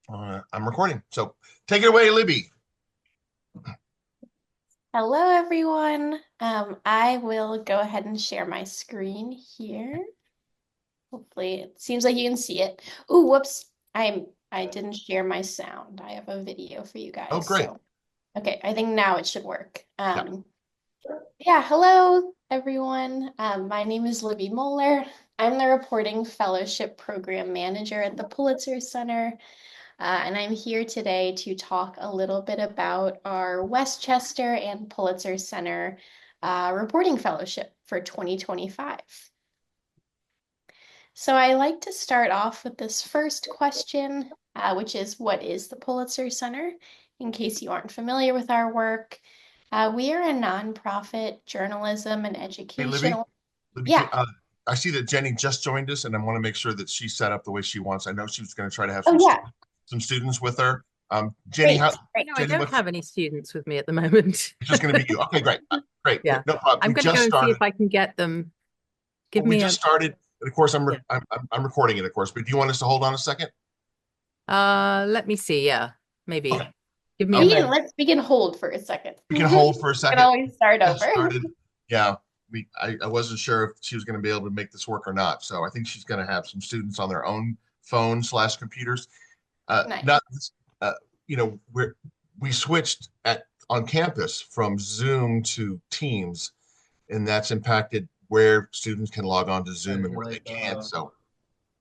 I'm recording. So take it away, Libby. Hello, everyone. I will go ahead and share my screen here. Hopefully, it seems like you can see it. Ooh, whoops. I didn't share my sound. I have a video for you Oh, guys. great. So, okay, I think now it should work. Yeah. Yeah, hello, everyone. My name is Libby Moeller. I'm the Reporting Fellowship Program Manager at the Pulitzer Center. And I'm here today to talk a little bit about our Westchester and Pulitzer Center Reporting Fellowship for 2025. So I like to start off with this first question, which is what is the Pulitzer Center? In case you aren't familiar with our work, we are a nonprofit journalism and Hey, Libby. educational. Libby, Yeah. I see that Jenny just joined us, and I want to make sure that she's set up the way she wants. I know she was going to try to have Oh, yeah. some students with her. Jenny, Great. Great. No, I Jenny, don't what's have any students with me at the moment. it's just going to be you? Okay, great, great, Yeah. no problem. I'm We going to just go and see started. if I can get them. Give Well, we me just a, started, and of course, yeah. I'm recording it, of course. But do you want us to hold on a second? Let me see. Yeah, maybe. Okay, Give me a okay. We can hold for a second. We can hold for a Can second. always start Just over. started. Yeah, I wasn't sure if she was going to be able to make this work or not. So I think she's going to have some students on their own phone/computers. Nice. Not, uh, we switched on campus from Zoom to Teams, and that's impacted where students can log on to Zoom and where they can't. So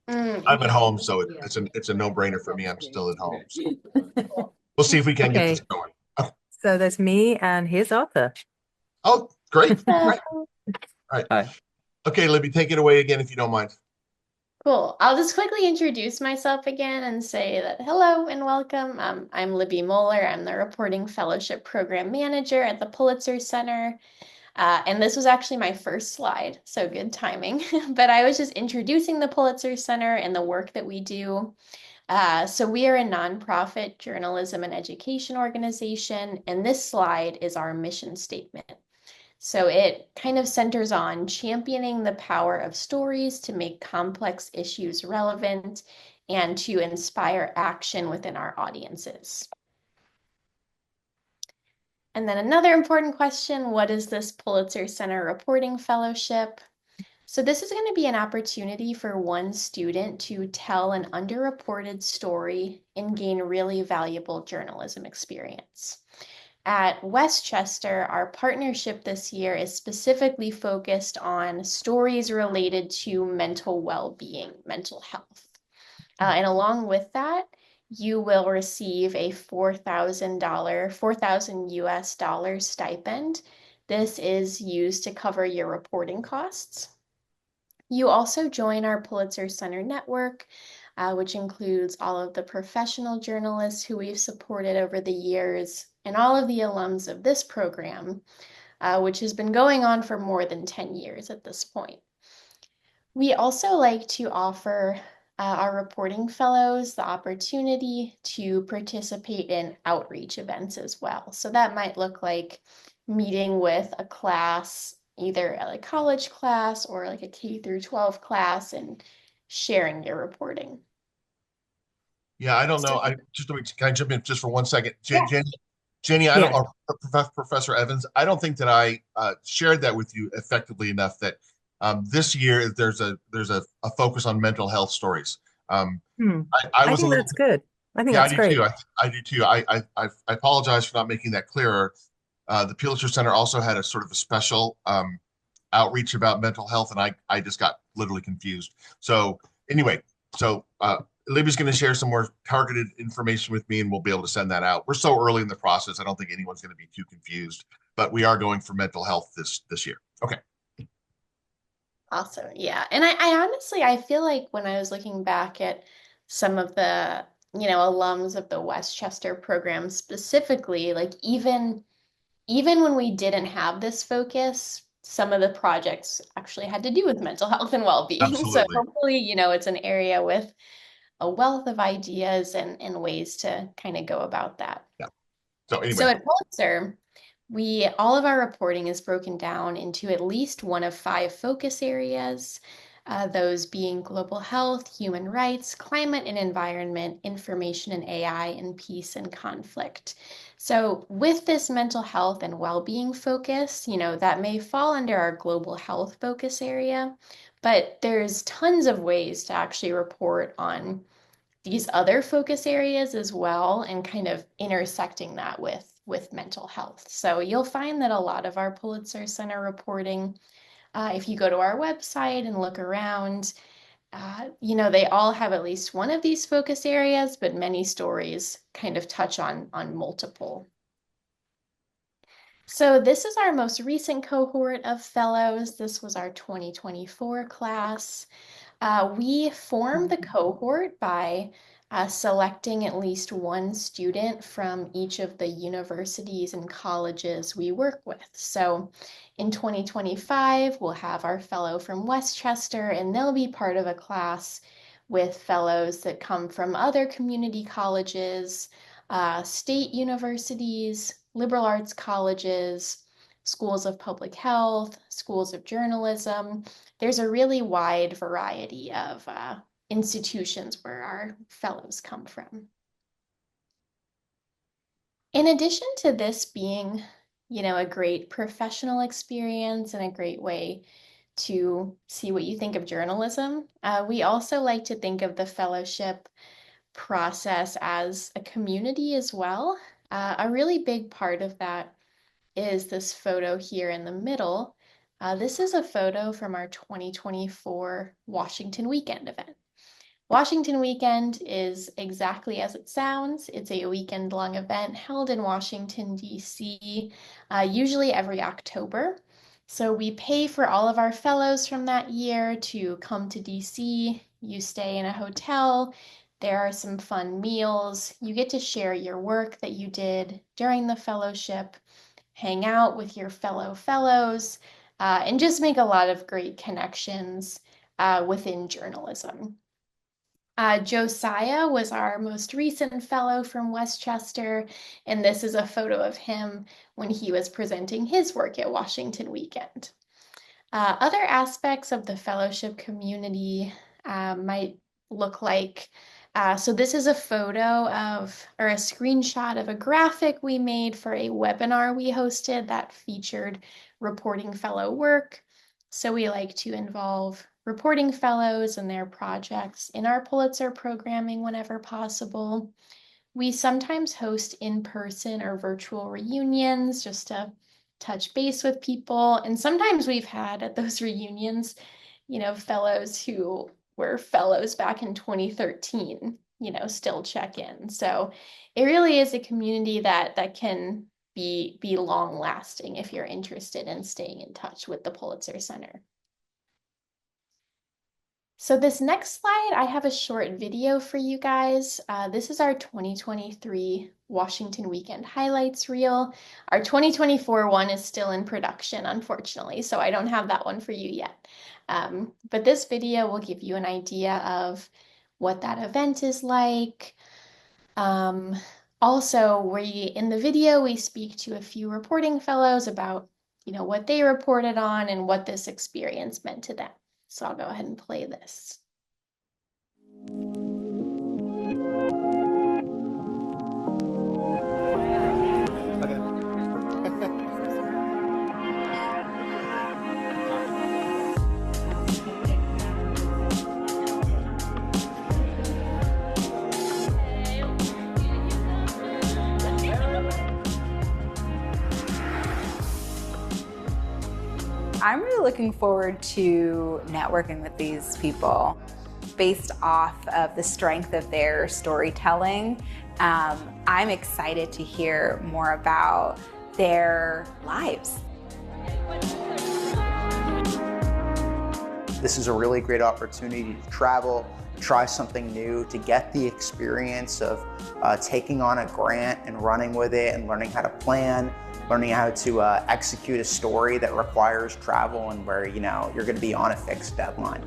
I'm at Okay. home, so it's a no-brainer for me. I'm still at home, so we'll see if we can get this Okay. going. Oh, So there's me and here's Arthur. oh, great, great. Uh, All right. Hi. Okay, Libby, take it away again if you don't mind. cool. I'll just quickly introduce myself again and say that hello and welcome. I'm Libby Moeller. I'm the Reporting Fellowship Program Manager at the Pulitzer Center. And this was actually my first slide, so good timing. But I was just introducing the Pulitzer Center and the work that we do. So we are a nonprofit journalism and education organization, and this slide is our mission statement. So it kind of centers on championing the power of stories to make complex issues relevant and to inspire action within our audiences. And then another important question, what is this Pulitzer Center Reporting Fellowship? So this is going to be an opportunity for one student to tell an underreported story and gain really valuable journalism experience. At Westchester, our partnership this year is specifically focused on stories related to mental well-being, mental health. And along with that, you will receive a $4,000 US dollar stipend. This is used to cover your reporting costs. You also join our Pulitzer Center network, which includes all of the professional journalists who we've supported over the years and all of the alums of this program, which has been going on for more than 10 years at this point. We also like to offer our reporting fellows the opportunity to participate in outreach events as well. So that might look like meeting with a class, either a college class or like a K through 12 class, and sharing your reporting. Yeah, I don't So, know. Can I jump in just for 1 second? yeah. Jenny, I don't, Yeah. or Professor Evans, I don't think that I shared that with you effectively enough that this year there's a focus on mental health stories. Um, Hmm. I I was a think little, that's good. I think yeah, I that's do great. too. I do too. I apologize for not making that clearer. The Pulitzer Center also had a sort of a special outreach about mental health, and I just got literally confused. So anyway, so Libby's going to share some more targeted information with me, and we'll be able to send that out. We're so early in the process; I don't think anyone's going to be too confused. But we are going for mental health this year. Okay. Awesome. Yeah. And I honestly, I feel like when I was looking back at some of the, alums of the Westchester program specifically, like even when we didn't have this focus, some of the projects actually had to do with mental health and well-being. So Absolutely. hopefully, it's an area with a wealth of ideas and ways to kind of go about that. Yeah. So So anyway, at Pulitzer, all of our reporting is broken down into at least one of five focus areas. those being global health, human rights, climate and environment, information and AI, and peace and conflict. So with this mental health and well-being focus, that may fall under our global health focus area, but there's tons of ways to actually report on these other focus areas as well, and kind of intersecting that with mental health. So you'll find that a lot of our Pulitzer Center reporting, if you go to our website and look around, they all have at least one of these focus areas, but many stories kind of touch on multiple. So this is our most recent cohort of fellows. This was our 2024 class. We formed the cohort by selecting at least one student from each of the universities and colleges we work with. So in 2025, we'll have our fellow from Westchester, and they'll be part of a class with fellows that come from other community colleges, state universities, liberal arts colleges, schools of public health, schools of journalism. There's a really wide variety of institutions where our fellows come from. In addition to this being, a great professional experience and a great way to see what you think of journalism, we also like to think of the fellowship process as a community as well. A really big part of that is this photo here in the middle. This is a photo from our 2024 Washington Weekend event. Washington Weekend is exactly as it sounds. It's a weekend-long event held in Washington, D.C., usually every October. So we pay for all of our fellows from that year to come to D.C. You stay in a hotel. There are some fun meals. You get to share your work that you did during the fellowship, hang out with your fellows, and just make a lot of great connections within journalism. Josiah was our most recent fellow from Westchester, and this is a photo of him when he was presenting his work at Washington Weekend. Other aspects of the fellowship community might look like, so this is a photo of, or a screenshot of a graphic we made for a webinar we hosted that featured reporting fellow work. So we like to involve reporting fellows and their projects in our Pulitzer programming whenever possible. We sometimes host in-person or virtual reunions just to touch base with people. And sometimes we've had at those reunions, fellows who were fellows back in 2013, still check in. So it really is a community that can be long lasting if you're interested in staying in touch with the Pulitzer Center. So this next slide, I have a short video for you guys. This is our 2023 Washington Weekend highlights reel. Our 2024 one is still in production, unfortunately, so I don't have that one for you yet. But this video will give you an idea of what that event is like. Also, in the video, we speak to a few reporting fellows about, what they reported on and what this experience meant to them. So I'll go ahead and play this. I'm really looking forward to networking with these people based off of the strength of their storytelling. I'm excited to hear more about their lives. This is a really great opportunity to travel, try something new, to get the experience of taking on a grant and running with it and learning how to plan, learning how to execute a story that requires travel and where you're going to be on a fixed deadline.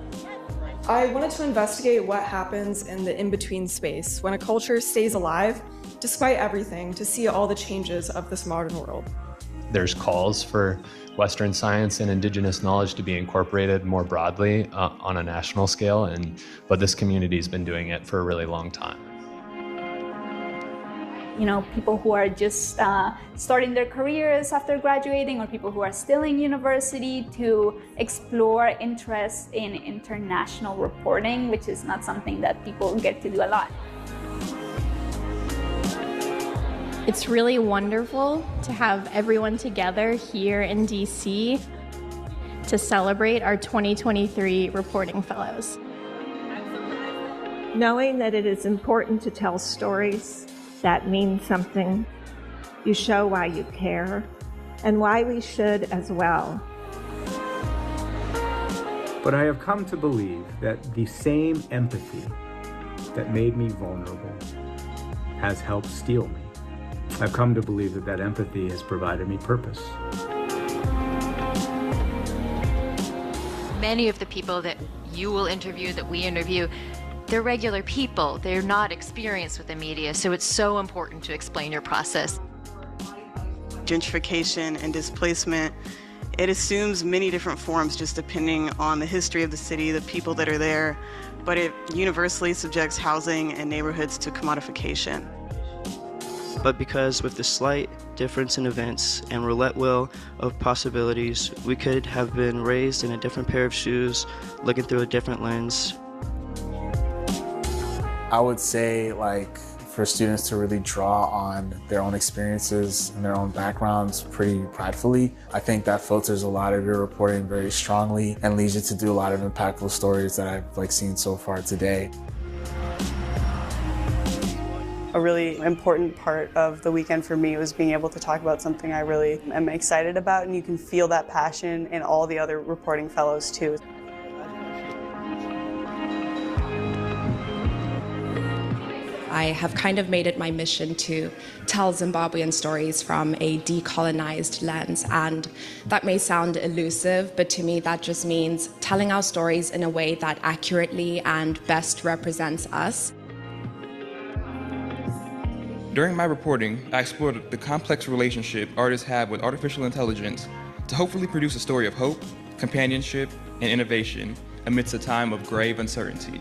I wanted to investigate what happens in the in-between space when a culture stays alive despite everything, to see all the changes of this modern world. There's calls for Western science and indigenous knowledge to be incorporated more broadly on a national scale, but this community has been doing it for a really long time. People who are just starting their careers after graduating, or people who are still in university, to explore interest in international reporting, which is not something that people get to do a lot. It's really wonderful to have everyone together here in DC to celebrate our 2023 Reporting Fellows. Knowing that it is important to tell stories that mean something, you show why you care and why we should as well. But I have come to believe that the same empathy that made me vulnerable has helped steel me. I've come to believe that that empathy has provided me purpose. Many of the people that you will interview, that we interview, they're regular people. They're not experienced with the media, so it's so important to explain your process. Gentrification and displacement, it assumes many different forms just depending on the history of the city, the people that are there, but it universally subjects housing and neighborhoods to commodification. But because with the slight difference in events and roulette wheel of possibilities, we could have been raised in a different pair of shoes, looking through a different lens. I would say, for students to really draw on their own experiences and their own backgrounds pretty pridefully. I think that filters a lot of your reporting very strongly and leads you to do a lot of impactful stories that I've seen so far today. A really important part of the weekend for me was being able to talk about something I really am excited about, and you can feel that passion in all the other reporting fellows too. I have kind of made it my mission to tell Zimbabwean stories from a decolonized lens, and that may sound elusive, but to me that just means telling our stories in a way that accurately and best represents us. During my reporting, I explored the complex relationship artists have with artificial intelligence to hopefully produce a story of hope, companionship, and innovation amidst a time of grave uncertainty.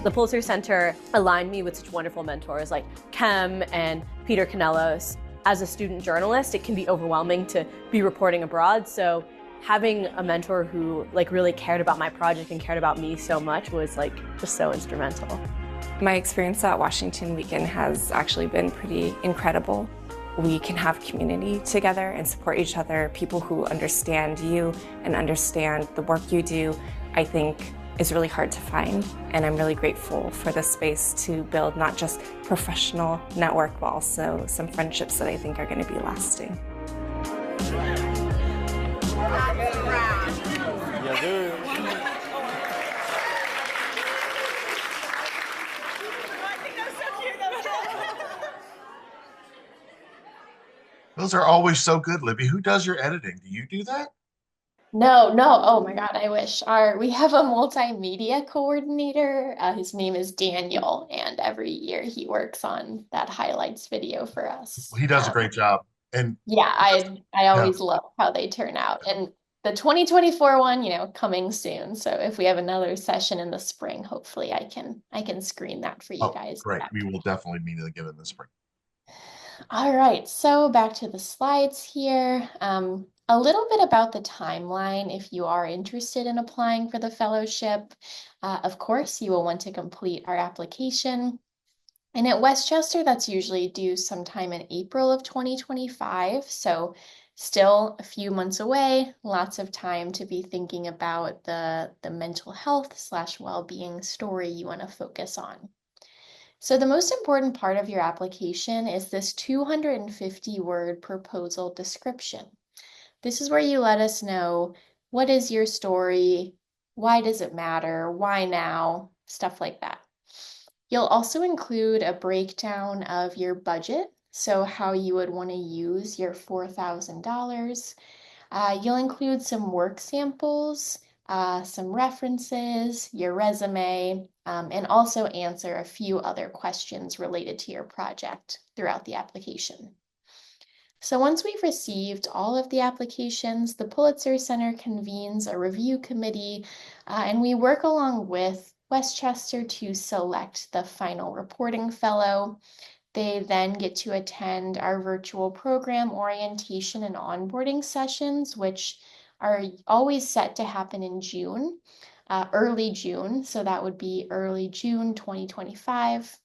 The Pulitzer Center aligned me with such wonderful mentors like Kem and Peter Canellos. As a student journalist, it can be overwhelming to be reporting abroad, so having a mentor who really cared about my project and cared about me so much was just so instrumental. My experience at Washington Weekend has actually been pretty incredible. We can have community together and support each other. People who understand you and understand the work you do, I think, is really hard to find. And I'm really grateful for this space to build not just professional network, but also some friendships that I think are going to be lasting. Those are always so good, Libby. Who does your editing? Do you do that? No. Oh my God, I wish. We have a multimedia coordinator. His name is Daniel, and every year he works on that highlights video for us. He does a great job. And yeah, I always love how they turn out. And the 2024 one, coming soon. So if we have another session in the spring, hopefully I can screen that for you guys. Great. We will definitely meet again in the spring. All right, so back to the slides here. A little bit about the timeline if you are interested in applying for the fellowship. Of course, you will want to complete our application. And at Westchester, that's usually due sometime in April of 2025. So still a few months away, lots of time to be thinking about the mental health / well-being story you want to focus on. So the most important part of your application is this 250-word proposal description. This is where you let us know, what is your story? Why does it matter? Why now? Stuff like that. You'll also include a breakdown of your budget, so how you would want to use your $4,000. You'll include some work samples, some references, your resume, and also answer a few other questions related to your project throughout the application. So once we've received all of the applications, the Pulitzer Center convenes a review committee, and we work along with Westchester to select the final reporting fellow. They then get to attend our virtual program orientation and onboarding sessions, which are always set to happen in June, early June. So that would be early June 2025.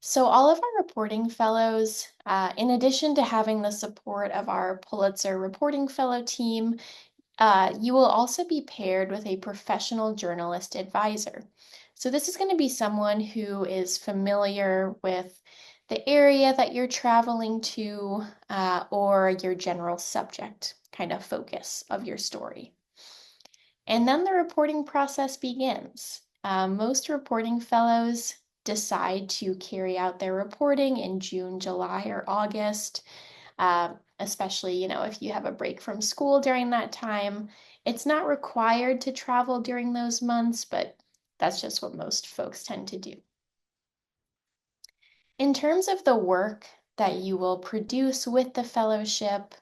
So all of our reporting fellows, in addition to having the support of our Pulitzer Reporting Fellow team, you will also be paired with a professional journalist advisor. So this is going to be someone who is familiar with the area that you're traveling to, or your general subject kind of focus of your story. And then the reporting process begins. Most reporting fellows decide to carry out their reporting in June, July, or August, especially, if you have a break from school during that time. It's not required to travel during those months, but that's just what most folks tend to do. In terms of the work that you will produce with the fellowship,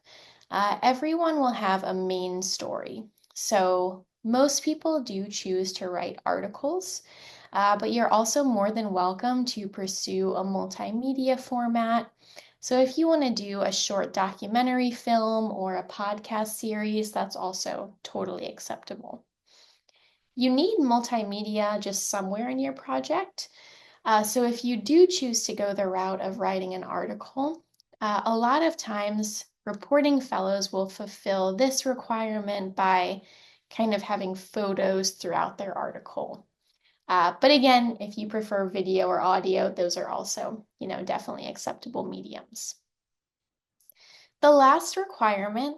everyone will have a main story. So most people do choose to write articles, but you're also more than welcome to pursue a multimedia format. So if you want to do a short documentary film or a podcast series, that's also totally acceptable. You need multimedia just somewhere in your project. So if you do choose to go the route of writing an article, a lot of times reporting fellows will fulfill this requirement by kind of having photos throughout their article. But again, if you prefer video or audio, those are also, definitely acceptable mediums. The last requirement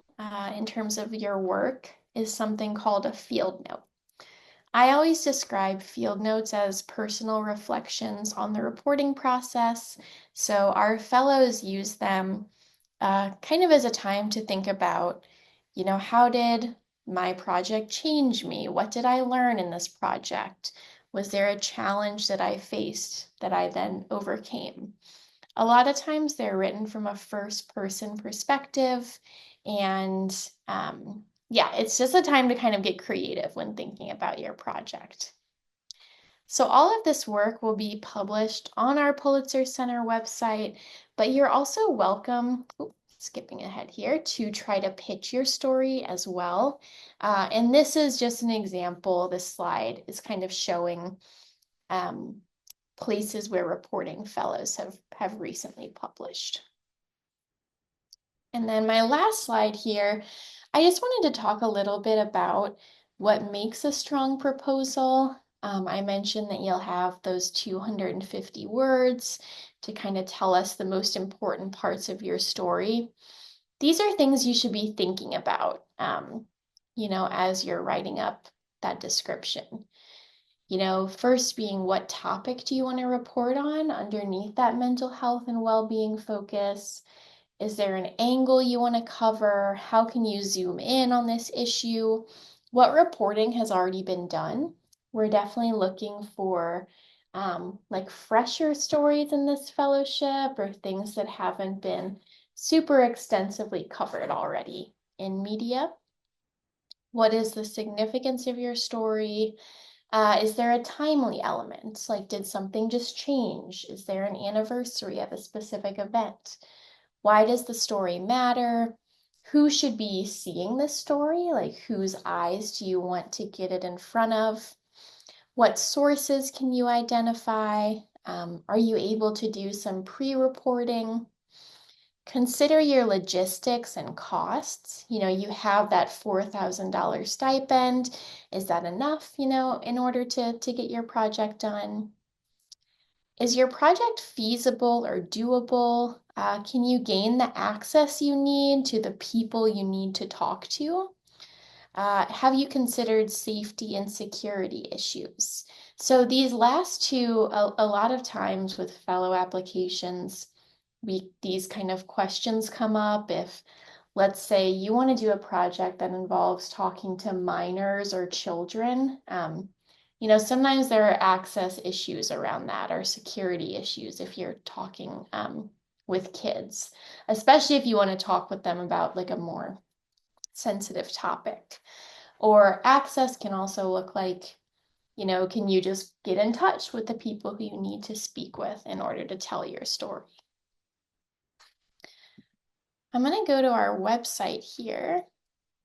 in terms of your work is something called a field note. I always describe field notes as personal reflections on the reporting process. So our fellows use them kind of as a time to think about, how did my project change me? What did I learn in this project? Was there a challenge that I faced that I then overcame? A lot of times they're written from a first-person perspective, and it's just a time to kind of get creative when thinking about your project. So all of this work will be published on our Pulitzer Center website, but you're also welcome, skipping ahead here, to try to pitch your story as well. And this is just an example. This slide is kind of showing places where reporting fellows have recently published. And then my last slide here, I just wanted to talk a little bit about what makes a strong proposal. I mentioned that you'll have those 250 words to kind of tell us the most important parts of your story. These are things you should be thinking about, as you're writing up that description. First being, what topic do you want to report on underneath that mental health and well-being focus? Is there an angle you want to cover? How can you zoom in on this issue? What reporting has already been done? We're definitely looking for fresher stories in this fellowship, or things that haven't been super extensively covered already in media. What is the significance of your story? Is there a timely element? Like, did something just change? Is there an anniversary of a specific event? Why does the story matter? Who should be seeing this story? Like, whose eyes do you want to get it in front of? What sources can you identify? Are you able to do some pre-reporting? Consider your logistics and costs. You have that $4,000 stipend. Is that enough, in order to get your project done? Is your project feasible or doable? Can you gain the access you need to the people you need to talk to? Have you considered safety and security issues? So these last two, a lot of times with fellow applications, these kind of questions come up. If, let's say, you want to do a project that involves talking to minors or children, sometimes there are access issues around that, or security issues if you're talking with kids, especially if you want to talk with them about like a more sensitive topic. Or access can also look like, can you just get in touch with the people who you need to speak with in order to tell your story? I'm going to go to our website here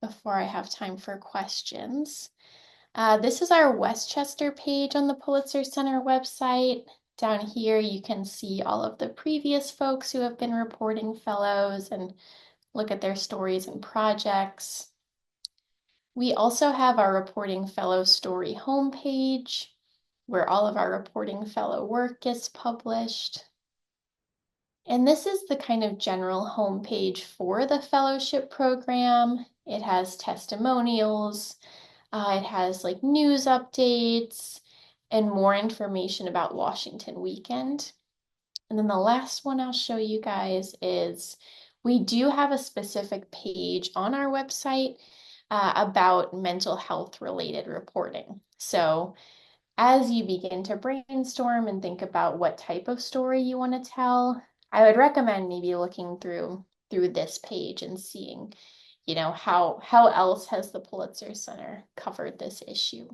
before I have time for questions. This is our Westchester page on the Pulitzer Center website. Down here, you can see all of the previous folks who have been reporting fellows and look at their stories and projects. We also have our Reporting Fellow Story homepage, where all of our Reporting Fellow work is published. And this is the kind of general homepage for the fellowship program. It has testimonials, it has like news updates, and more information about Washington Weekend. And then the last one I'll show you guys is we do have a specific page on our website about mental health related reporting. So as you begin to brainstorm and think about what type of story you want to tell, I would recommend maybe looking through this page and seeing, how else has the Pulitzer Center covered this issue.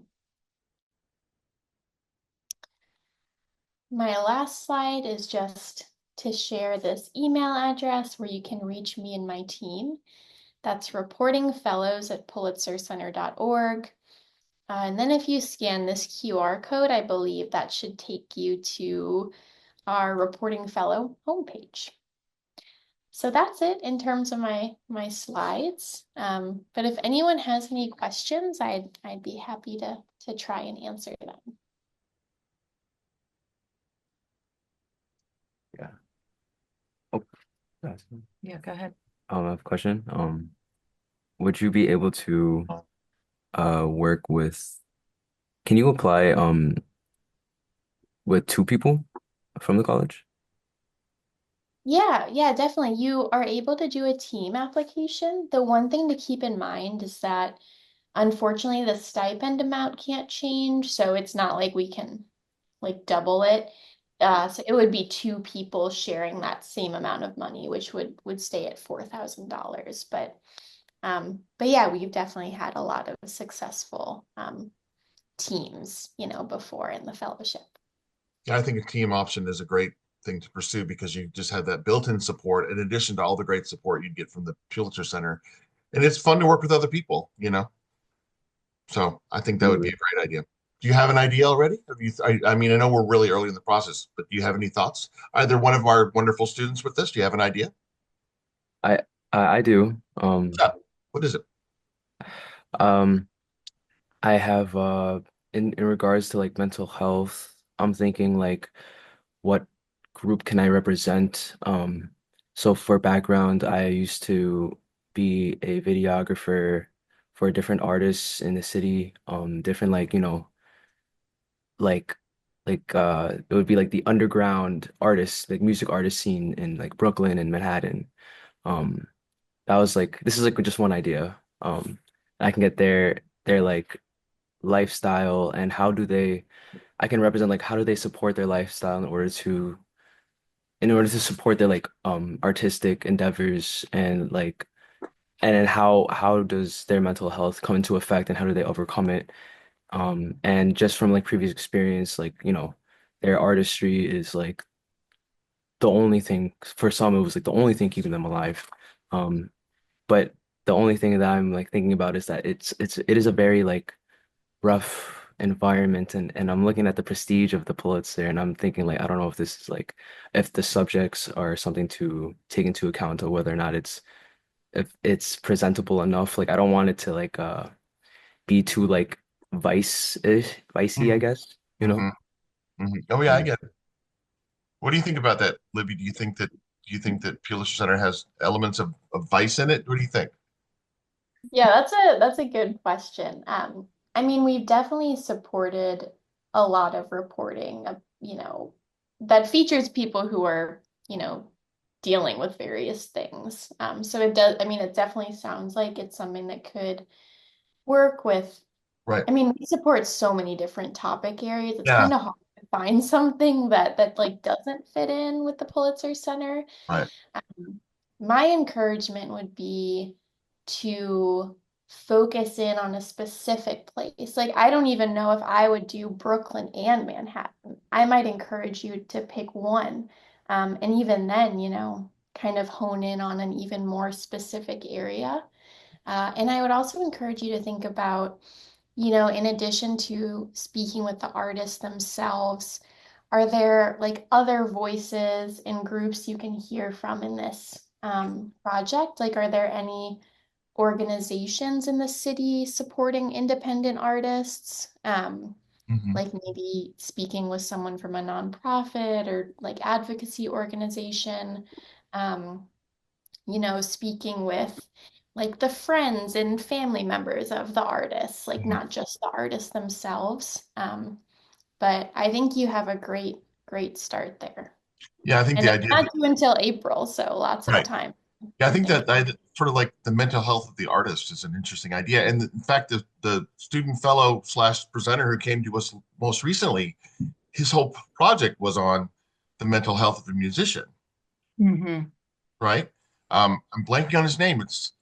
My last slide is just to share this email address where you can reach me and my team. That's reportingfellows@pulitzercenter.org. And then if you scan this QR code, I believe that should take you to our Reporting Fellow homepage. So that's it in terms of my slides. But if anyone has any questions, I'd be happy to try and answer them. Yeah. Oh, Yeah, go ahead. I have a question. Would you be able to work with, can you apply with two people from the college? Yeah, definitely. You are able to do a team application. The one thing to keep in mind is that unfortunately the stipend amount can't change, so it's not like we can like double it. So it would be two people sharing that same amount of money, which would stay at $4,000. But yeah, we've definitely had a lot of successful teams, before in the fellowship. Yeah, I think a team option is a great thing to pursue because you just have that built-in support in addition to all the great support you'd get from the Pulitzer Center. And it's fun to work with other people, So I think that would be a great idea. Do you have an idea already? I mean, I know we're really early in the process, but do you have any thoughts? Either one of our wonderful students with this, do you have an idea? I do. What is it? I have in regards to like mental health, I'm thinking like what group can I represent? So for background, I used to be a videographer for different artists in the city, different like, like it would be like the underground artists, like music artist scene in like Brooklyn and Manhattan. Um, that was like this is like just one idea. I can get their like lifestyle and I can represent like how do they support their lifestyle in order to support their like artistic endeavors and like and then how does their mental health come into effect and how do they overcome it? And just from like previous experience, like, their artistry is like the only thing for some it was like the only thing keeping them alive. But the only thing that I'm like thinking about is that it is a very like rough environment and I'm looking at the prestige of the Pulitzer and I'm thinking like I don't know if this is like if the subjects are something to take into account or whether or not if it's presentable enough. Like I don't want it to like be too like vicey, I guess, Oh yeah, I get it. What do you think about that, Libby? Do you think that Pulitzer Center has elements of vice in it? What do you think? Yeah, that's a good question. I mean, we've definitely supported a lot of reporting of, that features people who are, dealing with various things. So it definitely sounds like it's something that could work with. Right. I mean, we support so many different topic areas. It's Yeah. kind of hard to find something that like doesn't fit in with the Pulitzer Center. Right. My encouragement would be to focus in on a specific place. Like, I don't even know if I would do Brooklyn and Manhattan. I might encourage you to pick one. And even then, kind of hone in on an even more specific area. And I would also encourage you to think about, in addition to speaking with the artists themselves, are there like other voices and groups you can hear from in this project? Like, are there any organizations in the city supporting independent artists? Like maybe speaking with someone from a nonprofit or like advocacy organization, speaking with like the friends and family members of the artists, like not just the artists themselves. But I think you have a great start there. Yeah, I think And the it's idea not due until April, so lots of right. time. Yeah, I think that sort of like the mental health of the artist is an interesting idea. And in fact, the student fellow / presenter who came to us most recently, his whole project was on the mental health of a musician, right? I'm blanking on his name. It's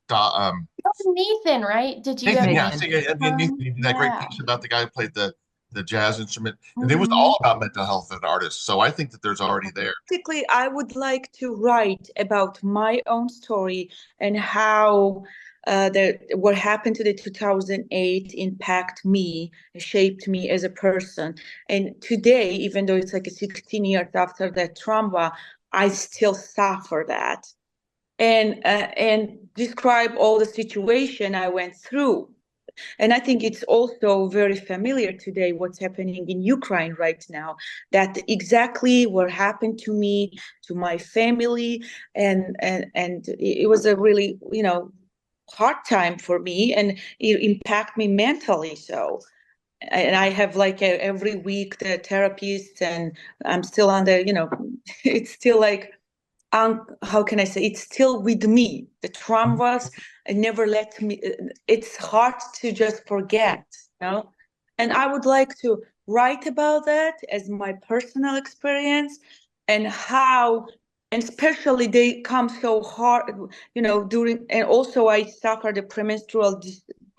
Nathan, right? Did you Nathan, have Nathan, he did that great yeah. piece about the guy who played the jazz instrument. And it was Mhm. all about mental health of an artist. So I think that there's already there. Basically, I would like to write about my own story and how what happened to the 2008 impact me, shaped me as a person. And today, even though it's like 16 years after that trauma, I still suffer that. And describe all the situation I went through. And I think it's also very familiar today what's happening in Ukraine right now, that exactly what happened to me, to my family, and it was a really, hard time for me, and it impacted me mentally. So, and I have like every week the therapist, and I'm still under, it's still like, how can I say, it's still with me. The traumas never let me, it's hard to just forget, And I would like to write about that as my personal experience, and how, and especially they come so hard, during, and also I suffered a premenstrual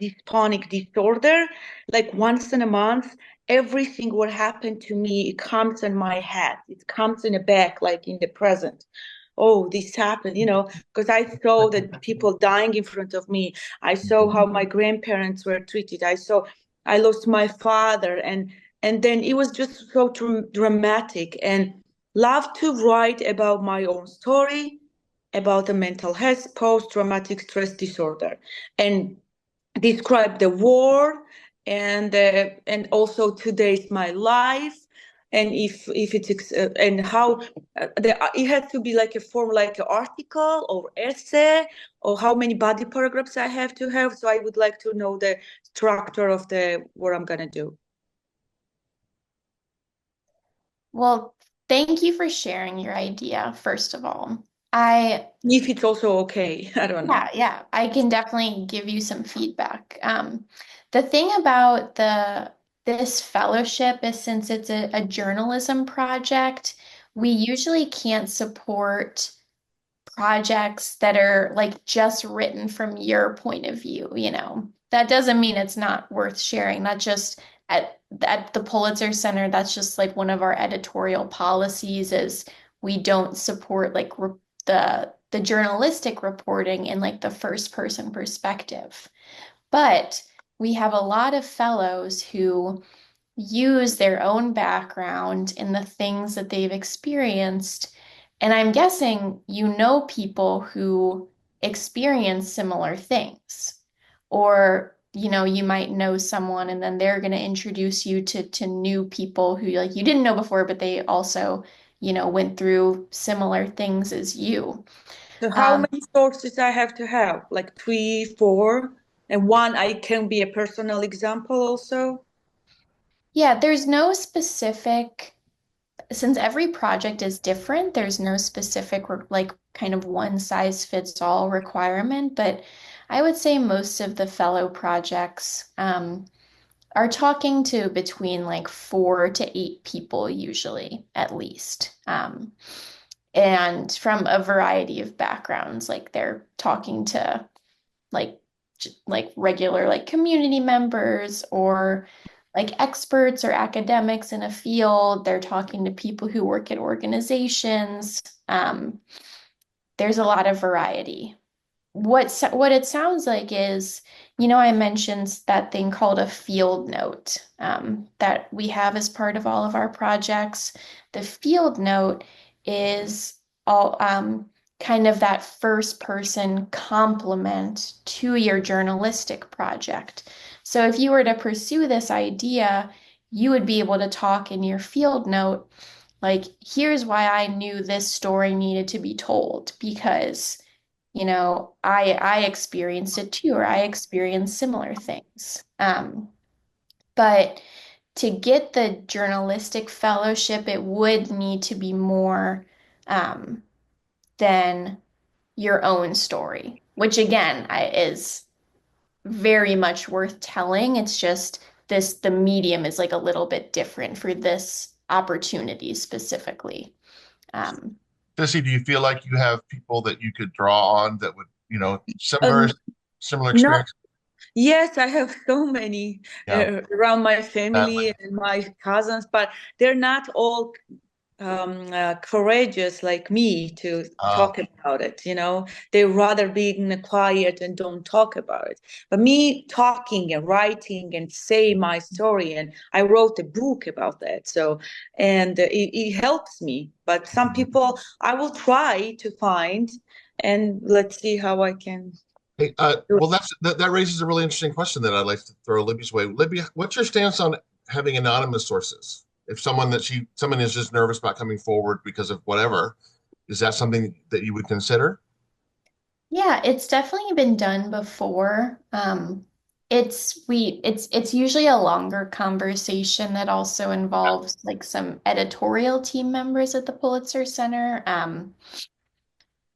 dystonic disorder, like once in a month. Everything what happened to me, it comes in my head, it comes in the back, like in the present. Oh, this happened, because I saw that people dying in front of me. I saw how my grandparents were treated. I lost my father, and then it was just so dramatic. And love to write about my own story, about the mental health, post-traumatic stress disorder, and describe the war, and also today's my life. And if it's and how it has to be like a form, like an article or essay, or how many body paragraphs I have to have. So I would like to know the structure of what I'm gonna do. Well, thank you for sharing your idea, first of all. If it's also okay, I don't know. Yeah, I can definitely give you some feedback. The thing about this fellowship is, since it's a journalism project, we usually can't support projects that are like just written from your point of view, That doesn't mean it's not worth sharing. That just at the Pulitzer Center, that's just like one of our editorial policies is we don't support like the journalistic reporting in like the first person perspective. But we have a lot of fellows who use their own background in the things that they've experienced. And I'm guessing people who experience similar things. Or, you might know someone and then they're going to introduce you to new people who like you didn't know before, but they also, went through similar things as you. So how many sources I have to have? Like 3, 4, and one I can be a personal example also? Yeah, there's no specific, since every project is different, there's no specific like kind of one size fits all requirement, but I would say most of the fellow projects are talking to between like 4 to 8 people usually, at least. And from a variety of backgrounds, like they're talking to like regular like community members or like experts or academics in a field. They're talking to people who work at organizations. There's a lot of variety. What it sounds like is, I mentioned that thing called a field note that we have as part of all of our projects. The field note is all kind of that first person complement to your journalistic project. So if you were to pursue this idea, you would be able to talk in your field note, like, here's why I knew this story needed to be told, because I experienced it too, or I experienced similar things. But to get the journalistic fellowship, it would need to be more than your own story, which again is very much worth telling. It's just the medium is like a little bit different for this opportunity specifically. Sissy, do you feel like you have people that you could draw on that would, similar experience? Yes, I have so many around my family and my cousins, but they're not all courageous like me to talk about it. They rather be in the quiet and don't talk about it. But me talking and writing and say my story, and I wrote a book about that. So, and it helps me. But some people I will try to find, and let's see how I can. Hey, well, that raises a really interesting question that I'd like to throw Libby's way. Libby, what's your stance on having anonymous sources? If someone is just nervous about coming forward because of whatever, is that something that you would consider? Yeah, it's definitely been done before. It's usually a longer conversation that also involves like some editorial team members at the Pulitzer Center.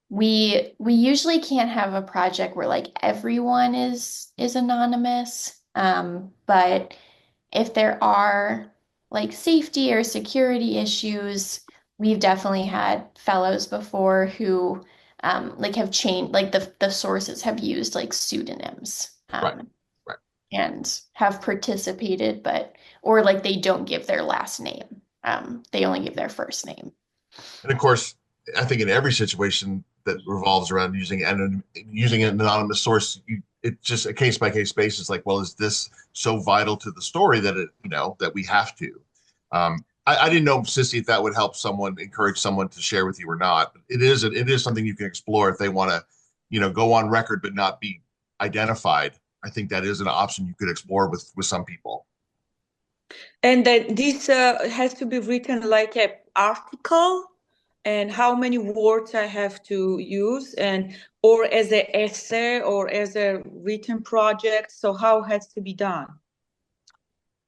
We usually can't have a project where like everyone is anonymous. But if there are like safety or security issues, we've definitely had fellows before who like have changed, like the sources have used like pseudonyms and have participated, or like they don't give their last name. They only give their first name. And of course, I think in every situation that revolves around using an anonymous source, it's just a case by case basis. Like, well, is this so vital to the story that that we have to? I didn't know, Sissy, if that would help encourage someone to share with you or not. But it is something you can explore if they want to, go on record but not be identified. I think that is an option you could explore with some people. And that this has to be written like an article, and how many words I have to use, or as an essay or as a written project. So how it has to be done?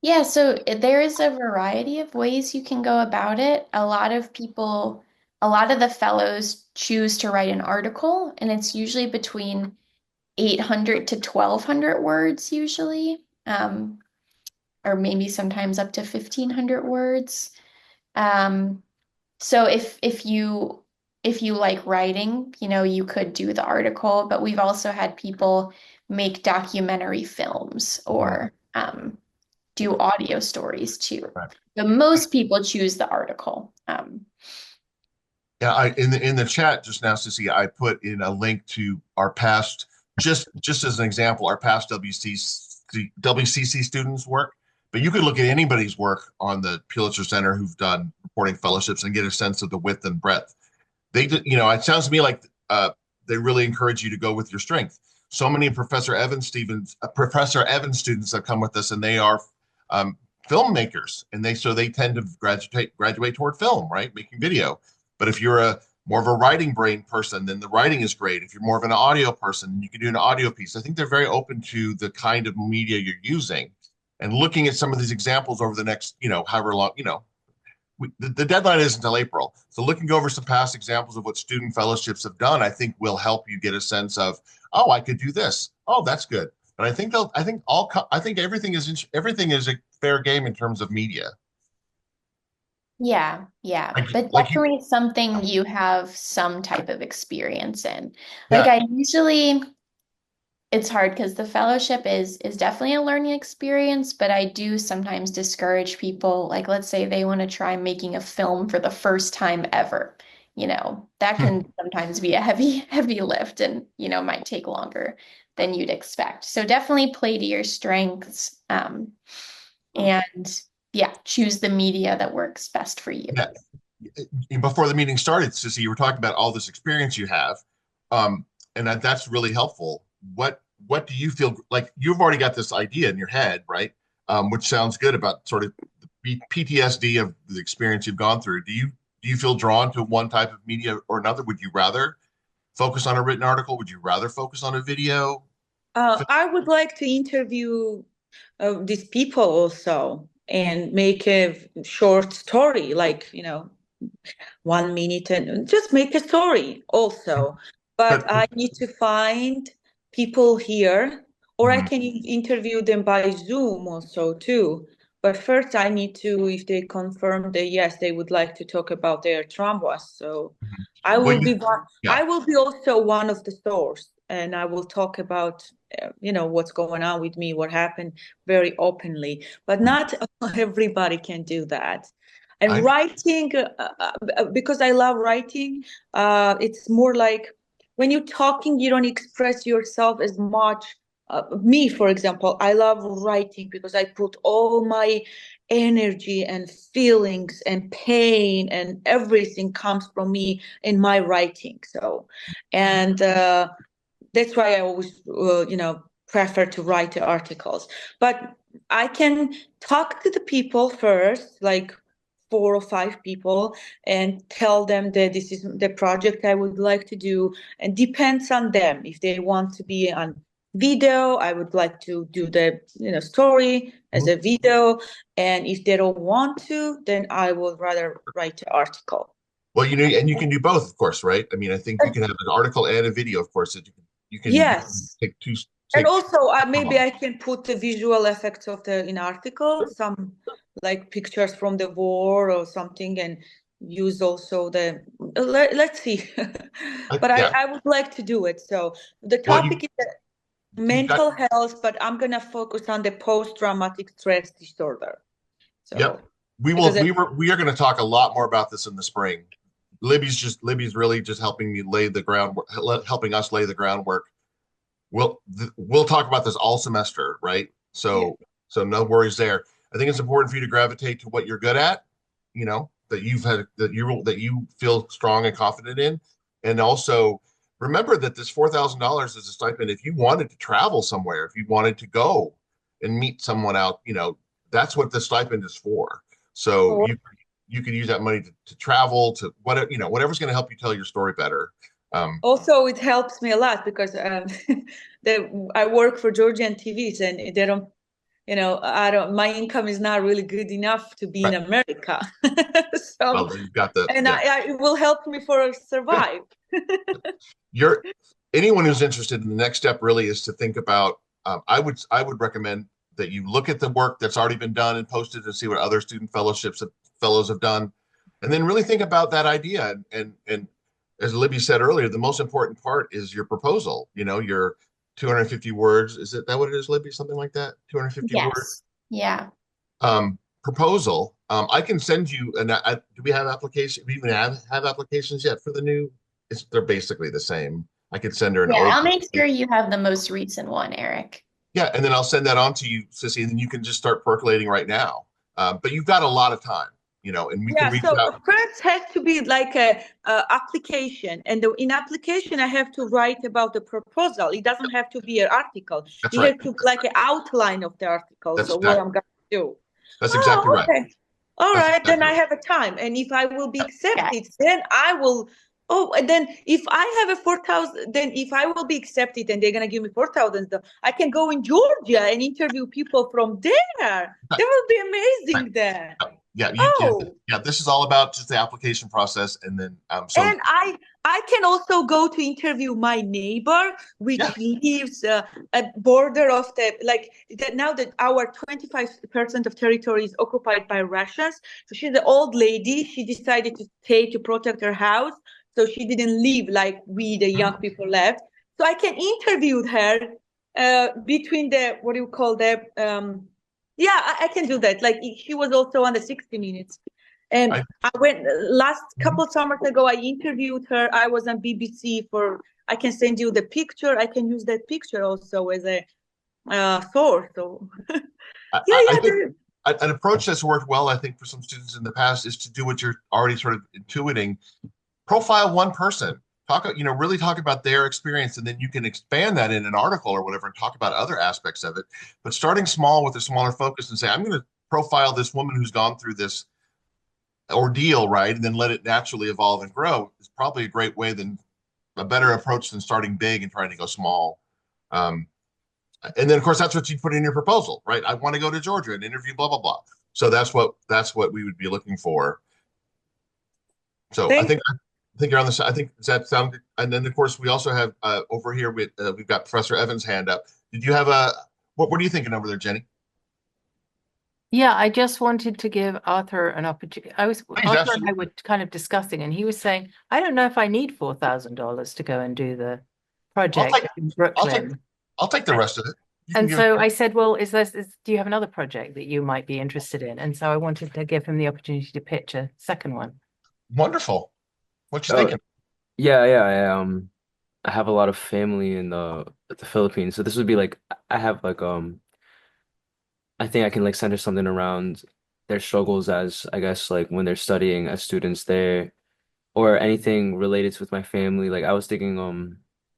Yeah, so there is a variety of ways you can go about it. A lot of the fellows choose to write an article, and it's usually between 800 to 1,200 words usually, or maybe sometimes up to 1,500 words. So if you like writing, you could do the article, but we've also had people make documentary films or do audio stories too. Right. But most people choose the article. Yeah, in the chat just now, Sissy, I put in a link to our past, just as an example, our past WCC students' work. But you could look at anybody's work on the Pulitzer Center who've done reporting fellowships and get a sense of the width and breadth. It sounds to me like they really encourage you to go with your strength. So many Professor Evan students have come with us, and they are filmmakers, and they tend to graduate toward film, right, making video. But if you're more of a writing brain person, then the writing is great. If you're more of an audio person, you can do an audio piece. I think they're very open to the kind of media you're using. And looking at some of these examples over the next, however long, the deadline isn't until April. So looking over some past examples of what student fellowships have done, I think will help you get a sense of, oh, I could do this. Oh, that's good. And I think everything is a fair game in terms of media. Yeah, but Like you, definitely something you have some type of experience in. Like yeah, I usually, it's hard because the fellowship is definitely a learning experience, but I do sometimes discourage people, like let's say they want to try making a film for the first time ever. That can sometimes be a heavy lift and, might take longer than you'd expect. So definitely play to your strengths, and yeah, choose the media that works best for you. yeah. Before the meeting started, Sissy, you were talking about all this experience you have, and that's really helpful. What do you feel like you've already got this idea in your head, right? Which sounds good about sort of the PTSD of the experience you've gone through. Do you feel drawn to one type of media or another? Would you rather focus on a written article? Would you rather focus on a video? I would like to interview these people also and make a short story, like 1 minute, and just make a story also. But I need to find people here, or I can interview them by Zoom also too. But first I need to, if they confirm that yes, they would like to talk about their traumas. So I will be one. Yeah. I will be also one of the stores, and I will talk about what's going on with me, what happened, very openly. But not everybody can do that. And writing, because I love writing, it's more like when you're talking, you don't express yourself as much. Me, for example, I love writing because I put all my energy and feelings and pain and everything comes from me in my writing. So, and that's why I always, prefer to write the articles. But I can talk to the people first, like 4 or 5 people, and tell them that this is the project I would like to do, and depends on them. If they want to be on video, I would like to do the story as a video, and if they don't want to, then I would rather write the article. Well, and you can do both, of course, right? I mean, I think you can have an article and a video, of course, that you can Yes. take two. And also, maybe I can put the visual effects of in article, some like pictures from the war or something, and use also let's see. But I would like to do it. So the topic is mental health, but I'm going to focus on the post-traumatic stress disorder. So, yep. We are going to talk a lot more about this in the spring. Libby's really just helping me lay the groundwork, helping us lay the groundwork. We'll talk about this all semester, right? So no worries there. I think it's important for you to gravitate to what you're good at, that you feel strong and confident in, and also remember that this $4,000 is a stipend. If you wanted to travel somewhere, if you wanted to go and meet someone out, that's what the stipend is for. So you can use that money to travel, to whatever's going to help you tell your story better. Also, it helps me a lot because I work for Georgian TVs, and they don't, my income is not really good enough to be in America. So, you've got that, and it will help me survive. Anyone who's interested in the next step really is to think about. I would recommend that you look at the work that's already been done and posted and see what other student fellows have done, and then really think about that idea. And as Libby said earlier, the most important part is your proposal. Your 250 words. Is that what it is, Libby? Something like that? 250 words? Yeah. Proposal. I can send you do we have application? Do we even have applications yet for the new? They're basically the same. I could send her an old. I'll make sure you have the most recent one, Eric. Yeah, and then I'll send that on to you, Sissy, and then you can just start percolating right now. But you've got a lot of time, and we can reach out. First has to be like a application, and in application I have to write about the proposal. It doesn't have to be an article. That's you right. have to like an outline of the article. That's what I'm going to do. That's exactly right. All right, then I have a time, and if I will be accepted, then I will. Oh, and then if I have a 4,000, then if I will be accepted and they're going to give me 4,000, I can go in Georgia and interview people from there. That will be amazing there. Yeah, Oh, yeah, this is all about just the application process, and then so and I can also go to interview my neighbor, which lives at border of the like that now that our 25% of territory is occupied by Russians. So she's an old lady. She decided to stay to protect her house, so she didn't leave like we the young people left. So I can interview her between the what do you call that? Yeah, I can do that. Like she was also on the 60 Minutes. And I went last couple summers ago, I interviewed her. I was on BBC I can send you the picture. I can use that picture also as a source. So I think an approach that's worked well, I think, for some students in the past is to do what you're already sort of intuiting. Profile one person. Really talk about their experience, and then you can expand that in an article or whatever and talk about other aspects of it. But starting small with a smaller focus and say, I'm going to profile this woman who's gone through this ordeal, right? And then let it naturally evolve and grow is probably a better approach than starting big and trying to go small. And then of course that's what you put in your proposal, right? I want to go to Georgia and interview blah blah blah. So that's what we would be looking for. So I think you're on the side. I think, does that sound good? And then of course we also have over here we've got Professor Evans' hand up. Did you have what are you thinking over there, Jenny? Yeah, I just wanted to give Arthur an opportunity. Arthur and I were kind of discussing, and he was saying, I don't know if I need $4,000 to go and do the project in Brooklyn. I'll take the rest of it. And so I said, well, do you have another project that you might be interested in? And so I wanted to give him the opportunity to pitch a second one. Wonderful. What you thinking? Yeah. I have a lot of family in the Philippines, so this would be like I have like I think I can like center something around their struggles as I guess like when they're studying as students there, or anything related with my family. Like I was thinking,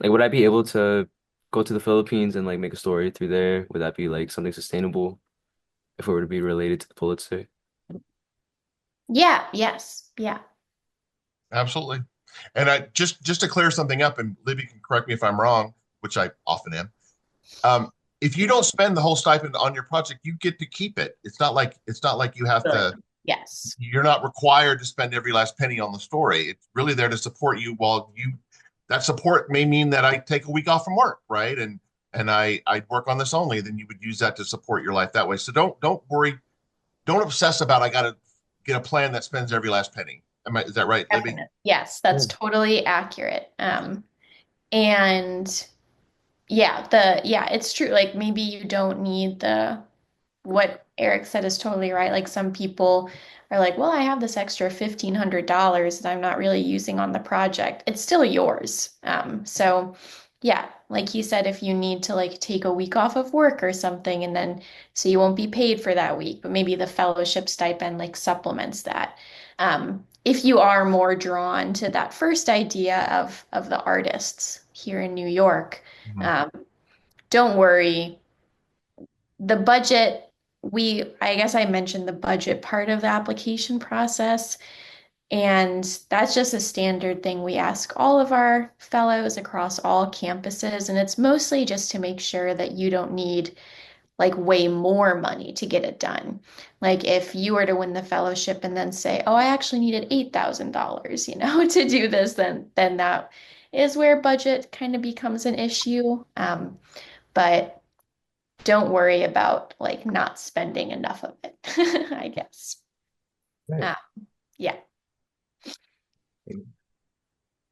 like would I be able to go to the Philippines and like make a story through there? Would that be like something sustainable if it were to be related to the Pulitzer? Yeah, yes, yeah. Absolutely. And I just to clear something up, and Libby can correct me if I'm wrong, which I often am. If you don't spend the whole stipend on your project, you get to keep it. It's not like you have to. Yes. You're not required to spend every last penny on the story. It's really there to support you that support may mean that I take a week off from work, right? And I work on this only, then you would use that to support your life that way. So don't worry. Don't obsess about I got to get a plan that spends every last penny. Is that right, Libby? Yes, that's totally accurate. And it's true. Like maybe you don't need what Eric said is totally right. Like some people are like, well, I have this extra $1,500 that I'm not really using on the project. It's still yours. So yeah, like he said, if you need to like take a week off of work or something, and then so you won't be paid for that week, but maybe the fellowship stipend like supplements that. If you are more drawn to that first idea of the artists here in New York, don't worry. The budget, I guess I mentioned the budget part of the application process, and that's just a standard thing we ask all of our fellows across all campuses, and it's mostly just to make sure that you don't need like way more money to get it done. Like if you were to win the fellowship and then say, oh, I actually needed $8,000, to do this, then that is where budget kind of becomes an issue. But don't worry about like not spending enough of it, I guess. Right. Yeah.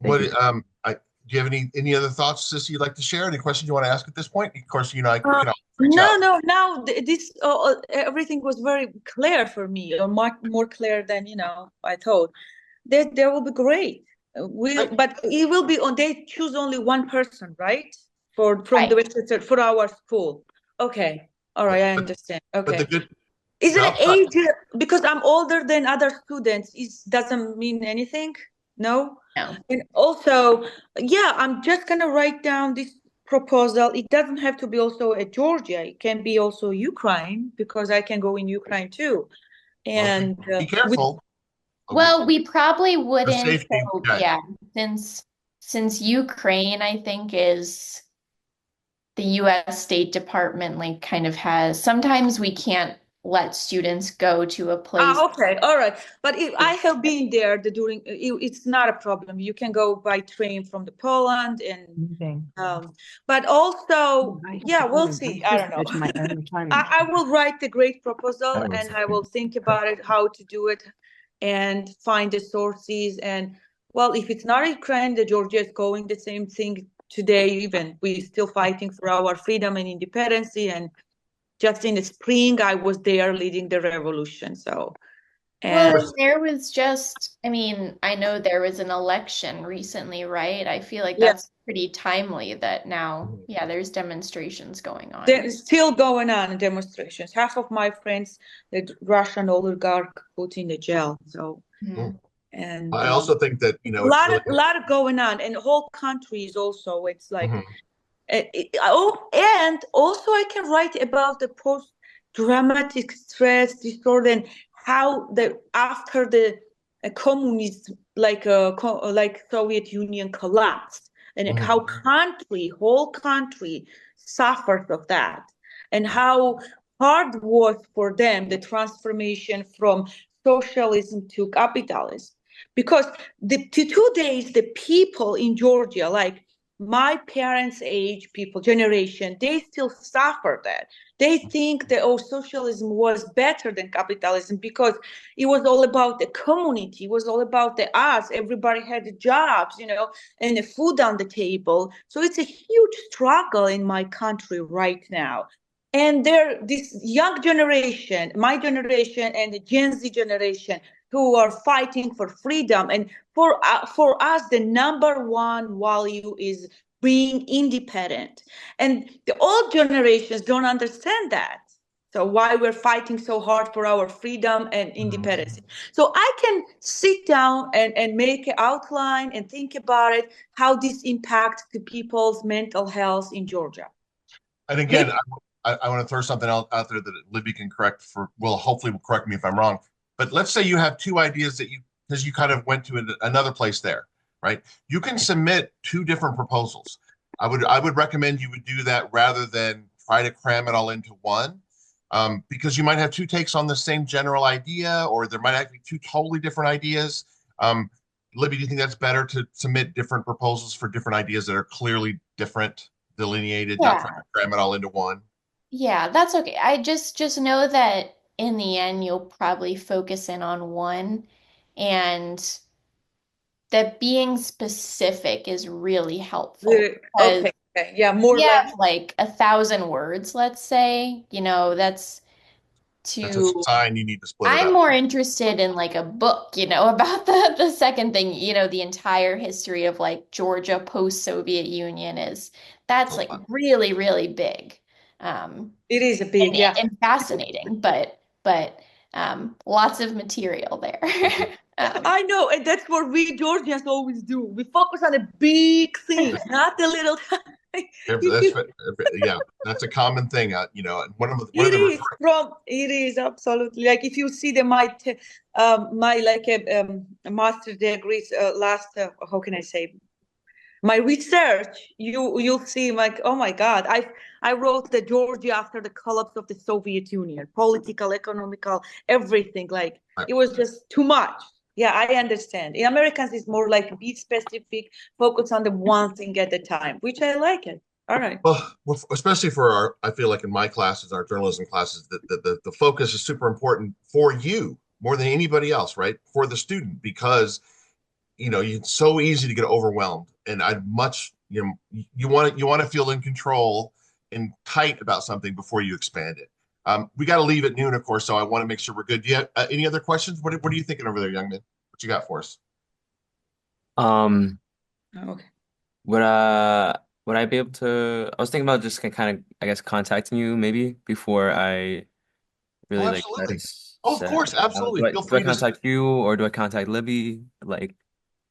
Do you have any other thoughts, Sissy, you'd like to share? Any questions you want to ask at this point? Of course, I can reach out. No. Now this everything was very clear for me, or much more clear than I thought. That will be great. But it will be on. They choose only one person, right? From the Westchester for our school. Okay, all right, I understand. Okay. Is it age? Because I'm older than other students, it doesn't mean anything. No. And also, I'm just gonna write down this proposal. It doesn't have to be also at Georgia. It can be also Ukraine, because I can go in Ukraine too. And be careful. Well, we probably wouldn't. Safety, since Ukraine, I think, the U.S. State Department like kind of has. Sometimes we can't let students go to a place. Okay, all right. But I have been there during, it's not a problem. You can go by train from the Poland and, but also, yeah, we'll see. I don't know. I will write the great proposal and I will think about it, how to do it and find the sources. And well, if it's not Ukraine, the Georgia is going the same thing today, even we're still fighting for our freedom and independence. And just in the spring, I was there leading the revolution. So, well, there was just, I mean, I know there was an election recently, right? I feel like that's pretty timely that now, yeah, there's demonstrations going on. There's still going on demonstrations. Half of my friends, the Russian oligarch, put in the jail. So, and I also think that, you know, a lot of going on, and the whole country is also, it's like, and also I can write about the post-traumatic stress disorder and how after the communism, like Soviet Union collapsed, and how whole country suffered of that, and how hard was for them the transformation from socialism to capitalism, because to 2 days the people in Georgia, like my parents' age people, generation, they still suffer that. They think that socialism was better than capitalism because it was all about the community, it was all about the us. Everybody had the jobs, you know, and the food on the table. So it's a huge struggle in my country right now. And this young generation, my generation and the Gen Z generation, who are fighting for freedom. And for us, the number one value is being independent. And the old generations don't understand that. So why we're fighting so hard for our freedom and independence. So I can sit down and make an outline and think about it, how this impacts the people's mental health in Georgia. And again, I want to throw something out there that Libby can hopefully will correct me if I'm wrong. But let's say you have two ideas because you kind of went to another place there, right? You can submit 2 different proposals. I would recommend you would do that rather than try to cram it all into one, because you might have 2 takes on the same general idea, or there might actually be 2 totally different ideas. Libby, do you think that's better to submit different proposals for different ideas that are clearly different, delineated, not trying to cram it all into one? Yeah, that's okay. I just know that in the end, you'll probably focus in on one, and that being specific is really helpful. Okay. Yeah, more like 1,000 words, let's say, you know, that's a sign you need to split it I'm up. more interested in like a book, you know, about the second thing, you know, the entire history of like Georgia post-Soviet Union that's like really, really big. It is a big, and fascinating, but lots of material there. I know, and that's what we Georgians always do. We focus on the big things, not the little. That's a common thing, you know. And it is absolutely, like if you see my master degrees last how can I say, my research, you'll see like, oh my God, I wrote the Georgia after the collapse of the Soviet Union, political, economical, everything. Like it was just too much. Yeah, I understand. In Americans, it's more like be specific, focus on the one thing at a time, which I like it. All right. Well, especially for I feel like in my classes, our journalism classes, the focus is super important for you more than anybody else, right? For the student, because you know, it's so easy to get overwhelmed, and you want to feel in control and tight about something before you expand it. We got to leave at noon, of course, so I want to make sure we're good. Do you have any other questions? What are you thinking over there, young man? What you got for us? Okay. Would I be able to? I was thinking about just kind of, I guess, contacting you maybe before I really absolutely. Of course, absolutely. Do I contact you, or do I contact Libby? Like,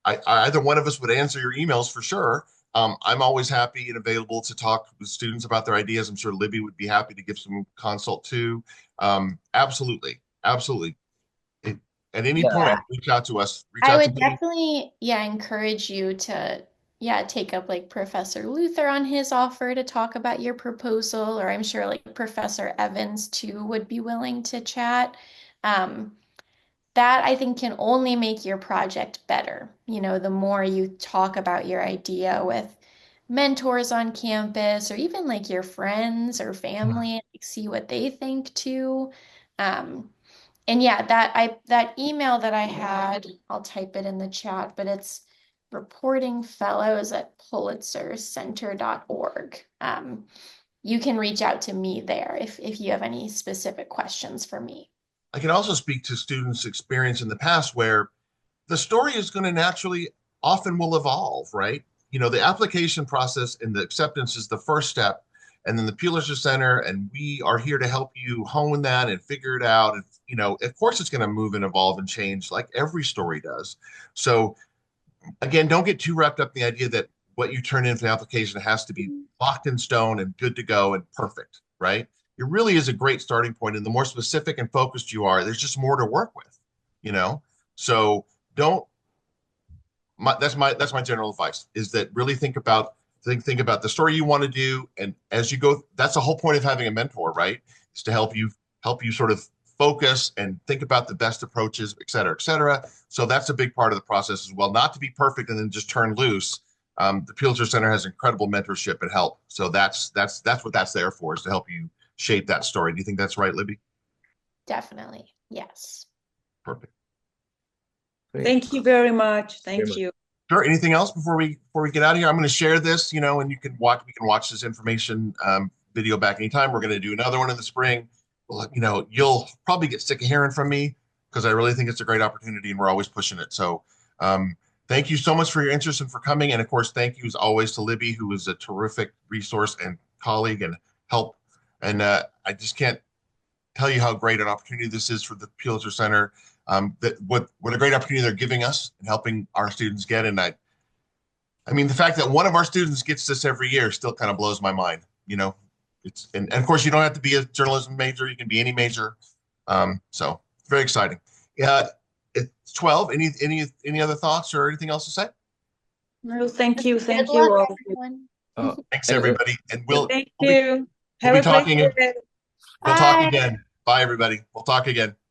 either one of us would answer your emails for sure. I'm always happy and available to talk with students about their ideas. I'm sure Libby would be happy to give some consult too. Absolutely. At any point, reach out to us. I would definitely, encourage you to yeah, take up like Professor Luther on his offer to talk about your proposal, or I'm sure like Professor Evans too would be willing to chat. Um, that I think can only make your project better. You know, the more you talk about your idea with mentors on campus or even like your friends or family, like, see what they think too. And yeah, that email that I had, I'll type it in the chat, but it's reportingfellows@pulitzercenter.org. You can reach out to me there if you have any specific questions for me. I can also speak to students' experience in the past where the story is going to naturally often will evolve, right? You know, the application process and the acceptance is the first step. And then the Pulitzer Center, and we are here to help you hone that and figure it out. And, you know, of course, it's going to move and evolve and change like every story does. So, again, don't get too wrapped up in the idea that what you turn in for the application has to be locked in stone and good to go and perfect, right? It really is a great starting point. And the more specific and focused you are, there's just more to work with, you know? So don't, that's my general advice is that really think about the story you want to do. And as you go, that's the whole point of having a mentor, right? Is to help you sort of focus and think about the best approaches, et cetera, et cetera. So that's a big part of the process as well, not to be perfect and then just turn loose. The Pulitzer Center has incredible mentorship and help. So that's what that's there for, is to help you shape that story. Do you think that's right, Libby? Definitely. Yes. Perfect. Thank you very much. Thank you. Sure. Anything else before we get out of here? I'm going to share this, you know, and we can watch this information video back anytime. We're going to do another one in the spring. Well, you know, you'll probably get sick of hearing from me because I really think it's a great opportunity and we're always pushing it. So thank you so much for your interest and for coming. And of course, thank you as always to Libby, who is a terrific resource and colleague and help. And I just can't tell you how great an opportunity this is for the Pulitzer Center. That what a great opportunity they're giving us and helping our students get. And I mean, the fact that one of our students gets this every year still kind of blows my mind. You know, and of course you don't have to be a journalism major; you can be any major. So very exciting. Yeah, it's 12. Any other thoughts or anything else to say? No, thank you, Good luck, everyone. Thanks everybody, and thank you. We'll be Have a talking. great day. We'll talk again. Bye everybody. We'll talk again.